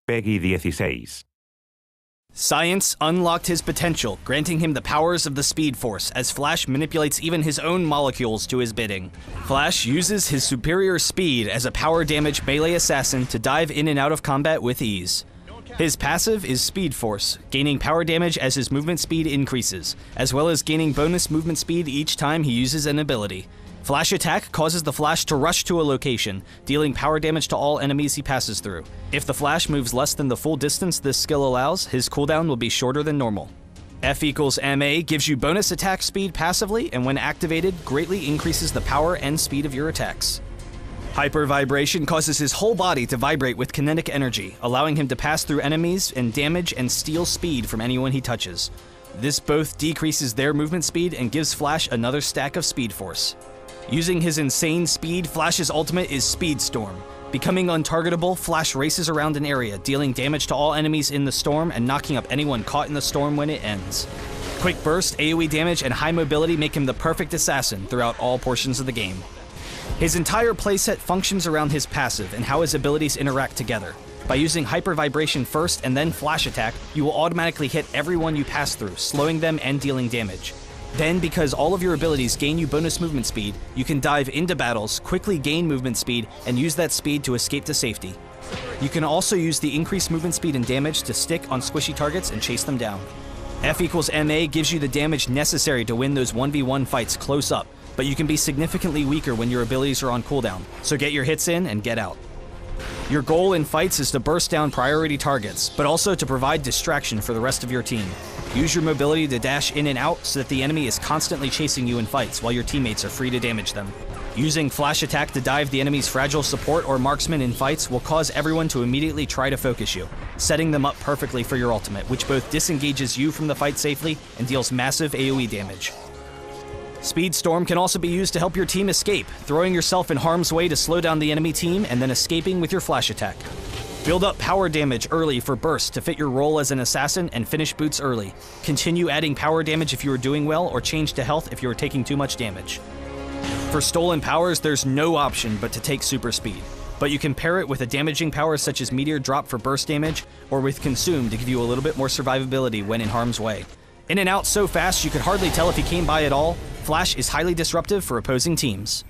Peggy 16. Science unlocked his potential, granting him the powers of the Speed Force, as Flash manipulates even his own molecules to his bidding. Flash uses his superior speed as a power damage melee assassin to dive in and out of combat with ease. His passive is Speed Force, gaining power damage as his movement speed increases, as well as gaining bonus movement speed each time he uses an ability. Flash Attack causes the Flash to rush to a location, dealing power damage to all enemies he passes through. If the Flash moves less than the full distance this skill allows, his cooldown will be shorter than normal. F equals MA gives you bonus attack speed passively, and when activated, greatly increases the power and speed of your attacks. Hyper Vibration causes his whole body to vibrate with kinetic energy, allowing him to pass through enemies and damage and steal speed from anyone he touches. This both decreases their movement speed and gives Flash another stack of Speed Force. Using his insane speed, Flash's ultimate is Speed Storm. Becoming untargetable, Flash races around an area, dealing damage to all enemies in the storm and knocking up anyone caught in the storm when it ends. Quick Burst, AoE damage, and high mobility make him the perfect assassin throughout all portions of the game. His entire playset functions around his passive and how his abilities interact together. By using Hyper Vibration first and then Flash Attack, you will automatically hit everyone you pass through, slowing them and dealing damage. Then, because all of your abilities gain you bonus movement speed, you can dive into battles, quickly gain movement speed, and use that speed to escape to safety. You can also use the increased movement speed and damage to stick on squishy targets and chase them down. F equals MA gives you the damage necessary to win those 1v1 fights close up, but you can be significantly weaker when your abilities are on cooldown, so get your hits in and get out. Your goal in fights is to burst down priority targets, but also to provide distraction for the rest of your team. Use your mobility to dash in and out so that the enemy is constantly chasing you in fights while your teammates are free to damage them. Using Flash Attack to dive the enemy's fragile support or marksman in fights will cause everyone to immediately try to focus you, setting them up perfectly for your ultimate, which both disengages you from the fight safely and deals massive AoE damage. Speed Storm can also be used to help your team escape, throwing yourself in harm's way to slow down the enemy team and then escaping with your Flash Attack. Build up power damage early for burst to fit your role as an assassin and finish boots early. Continue adding power damage if you are doing well, or change to health if you are taking too much damage. For stolen powers, there's no option but to take super speed, but you can pair it with a damaging power such as Meteor Drop for burst damage, or with Consume to give you a little bit more survivability when in harm's way. In and out so fast you could hardly tell if he came by at all, Flash is highly disruptive for opposing teams.